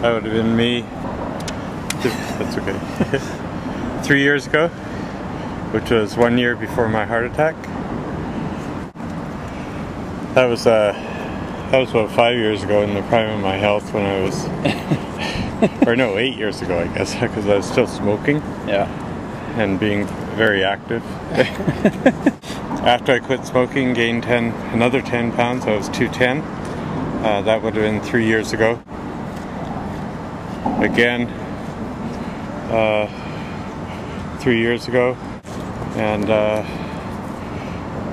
That would have been me. That's okay. 3 years ago, which was 1 year before my heart attack. That was about 5 years ago in the prime of my health when I was, or no, 8 years ago I guess, because I was still smoking. Yeah. And being very active. After I quit smoking, gained another 10 pounds, I was 210. That would have been 3 years ago. Again, 3 years ago, and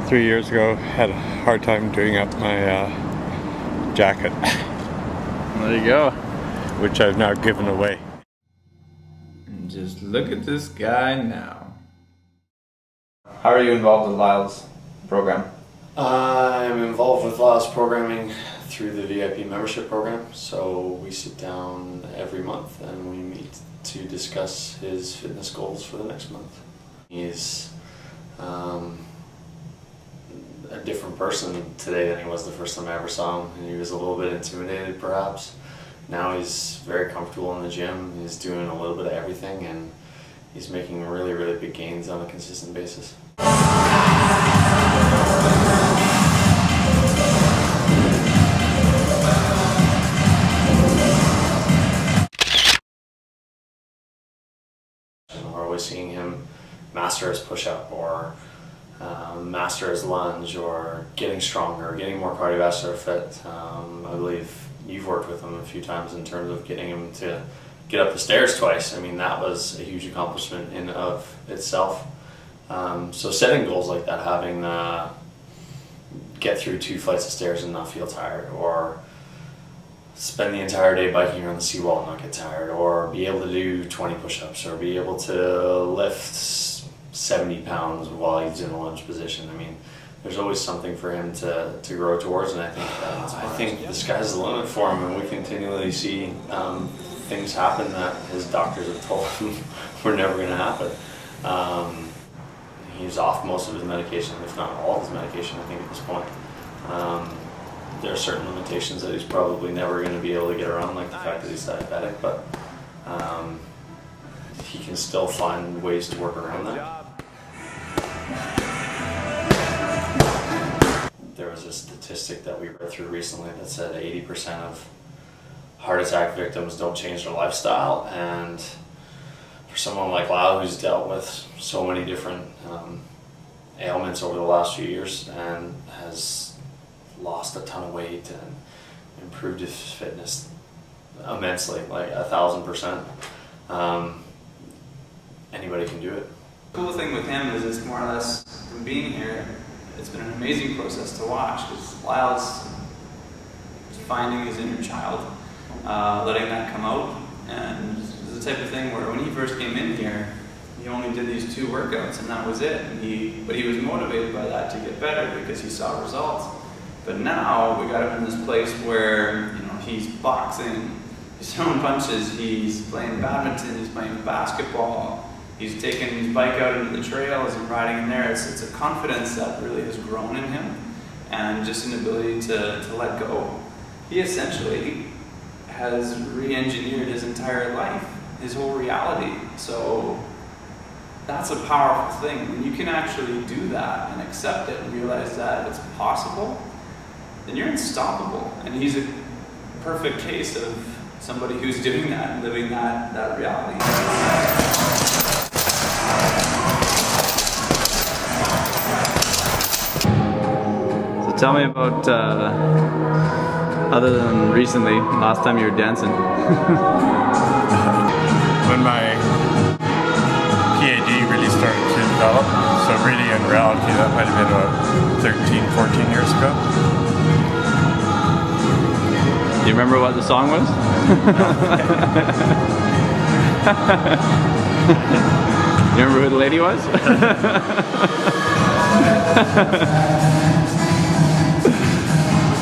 3 years ago had a hard time doing up my jacket. There you go. Which I've now given away. And just look at this guy now. How are you involved with Lyle's program? I'm involved with Lyle's programming through the VIP membership program. So we sit down every month and we meet to discuss his fitness goals for the next month. He's a different person today than he was the first time I ever saw him. And he was a little bit intimidated perhaps. Now he's very comfortable in the gym. He's doing a little bit of everything and he's making really, really big gains on a consistent basis. We're always seeing him master his push-up or master his lunge or getting stronger, getting more cardiovascular fit. I believe you've worked with him a few times in terms of getting him to get up the stairs twice. I mean, that was a huge accomplishment in of itself. So setting goals like that, having get through 2 flights of stairs and not feel tired, or spend the entire day biking around the seawall and not get tired, or be able to do 20 push-ups, or be able to lift 70 pounds while he's in a lunge position. I mean, there's always something for him to grow towards, and I think the sky's the limit for him, and we continually see things happen that his doctors have told him were never going to happen. He's off most of his medication, if not all of his medication, I think, at this point. There are certain limitations that he's probably never going to be able to get around, like the fact that he's diabetic, but he can still find ways to work around that. There was a statistic that we read through recently that said 80% of heart attack victims don't change their lifestyle, and for someone like Lyle, who's dealt with so many different ailments over the last few years and has lost a ton of weight and improved his fitness immensely, like 1,000%, anybody can do it. The cool thing with him is it's more or less, from being here, it's been an amazing process to watch, because Lyle's finding his inner child, letting that come out, and it's the type of thing where when he first came in here, he only did these 2 workouts and that was it. And but he was motivated by that to get better because he saw results. But now we got him in this place where, you know, he's boxing, he's throwing punches, he's playing badminton, he's playing basketball, he's taking his bike out into the trails and riding in there. It's a confidence that really has grown in him, and just an ability to let go. He essentially has re-engineered his entire life, his whole reality. So that's a powerful thing. When you can actually do that and accept it and realize that it's possible, then you're unstoppable. And he's a perfect case of somebody who's doing that and living that reality. So tell me about, other than recently, last time you were dancing. When my PAD really started to develop, so really in reality that might have been about 13, 14 years ago. Do you remember what the song was? You remember who the lady was?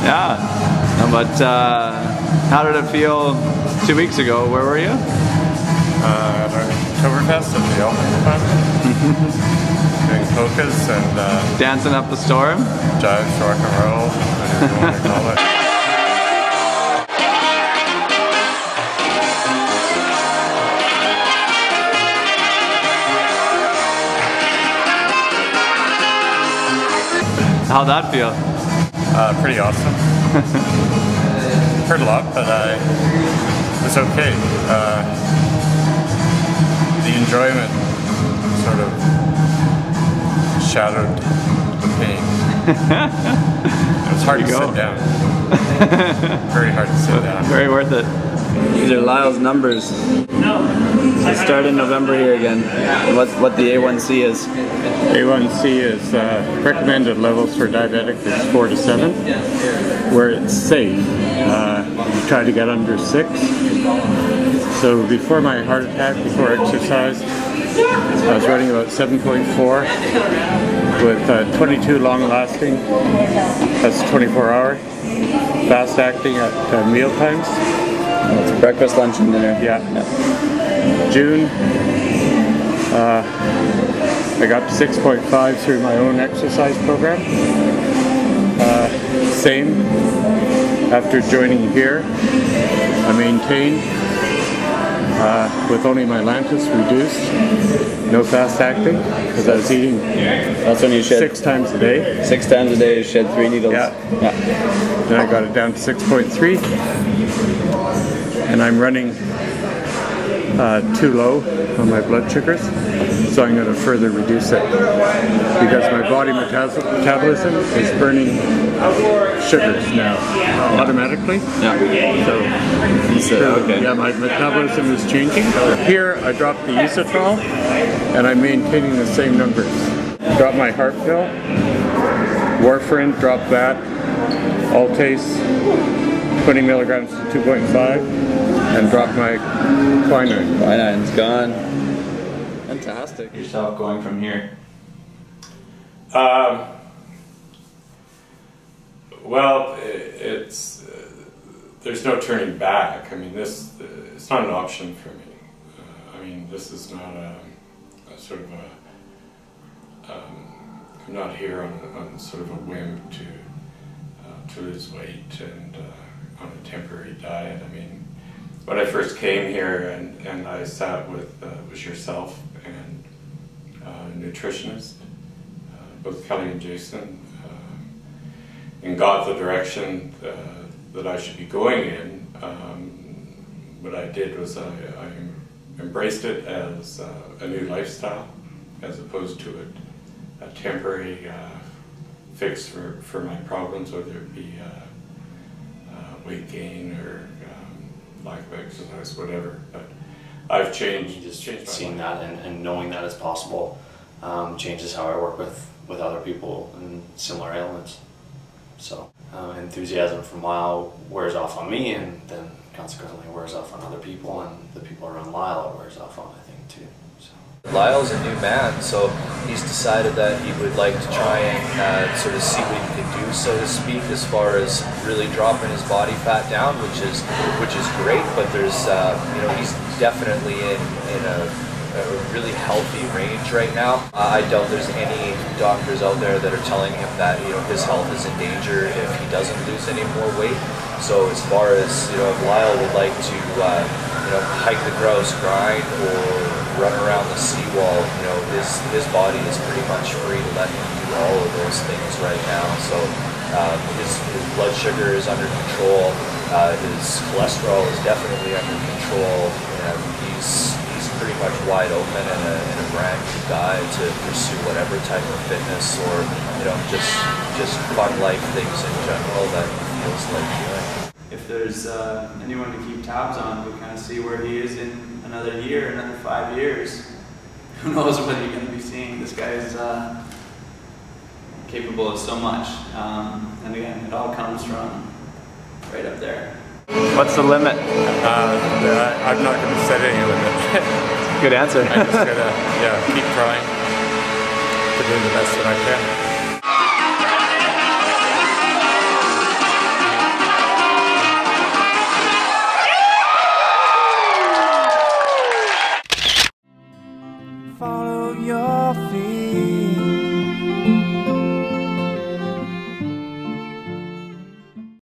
Yeah. But how did it feel 2 weeks ago? Where were you? At our Oktoberfest at the Elfin Fund. Doing polkas and dancing up the storm? Jives, rock and roll, whatever you want to call it. How'd that feel? Pretty awesome. Hurt a lot, but it was okay. The enjoyment sort of shadowed the pain. It was hard to sit down. Very hard to sit down. Very worth it. These are Lyle's numbers. So start in November here again. What the A1C is? A1C is recommended levels for diabetic is 4 to 7, where it's safe. Try to get under 6. So before my heart attack, before exercise, I was running about 7.4 with 22 long-lasting. That's 24-hour. Fast-acting at meal times. It's breakfast, lunch, and dinner. Yeah. June, I got to 6.5 through my own exercise program. Same after joining here. I maintained with only my Lantus reduced, no fast acting, because I was eating That's when you shed 6 times a day. 6 times a day, you shed 3 needles. Yeah. Then I got it down to 6.3, and I'm running too low on my blood sugars, so I'm going to further reduce it because my body metabolism is burning sugars now automatically. Yeah. So okay. Yeah, my metabolism is changing. Here I dropped the Esotrol, and I'm maintaining the same numbers. Dropped my heart pill, warfarin, dropped that, Altase 20 milligrams to 2.5, and dropped my quinine. Quinine's gone. Fantastic. Yourself going from here? Well, it's there's no turning back. I mean, it's not an option for me. I mean, this is not a sort of a. I'm not here on sort of a whim to lose weight and on a temporary diet. I mean, when I first came here and I sat with yourself and a nutritionist, both Kelly and Jason, and got the direction that I should be going in, what I did was I embraced it as a new lifestyle as opposed to a temporary fix for my problems, whether it be weight gain or lack of exercise, whatever. But I've changed. Just seeing that and knowing that it's possible changes how I work with other people in similar ailments. So enthusiasm from Lyle wears off on me, and then consequently wears off on other people, and the people around Lyle it wears off on, I think, too. So. Lyle's a new man, so he's decided that he would like to try and sort of see what he can do, so to speak, as far as really dropping his body fat down, which is great. But there's you know, he's definitely in a really healthy range right now. I doubt there's any doctors out there that are telling him that, you know, his health is in danger if he doesn't lose any more weight. So as far as, you know, if Lyle would like to you know, hike the grouse grind or run around the seawall, you know, his body is pretty much free to let him do all of those things right now. So his blood sugar is under control, his cholesterol is definitely under control, and he's pretty much wide open and a brand new guy to pursue whatever type of fitness or, you know, just fun life things in general that he feels like doing. If there's anyone to keep tabs on, we kind of see where he is in another year, another 5 years. Who knows what you're going to be seeing? This guy is capable of so much, and again, it all comes from right up there. What's the limit? I'm not going to set any limit. Good answer. I just gotta keep trying to do the best that I can.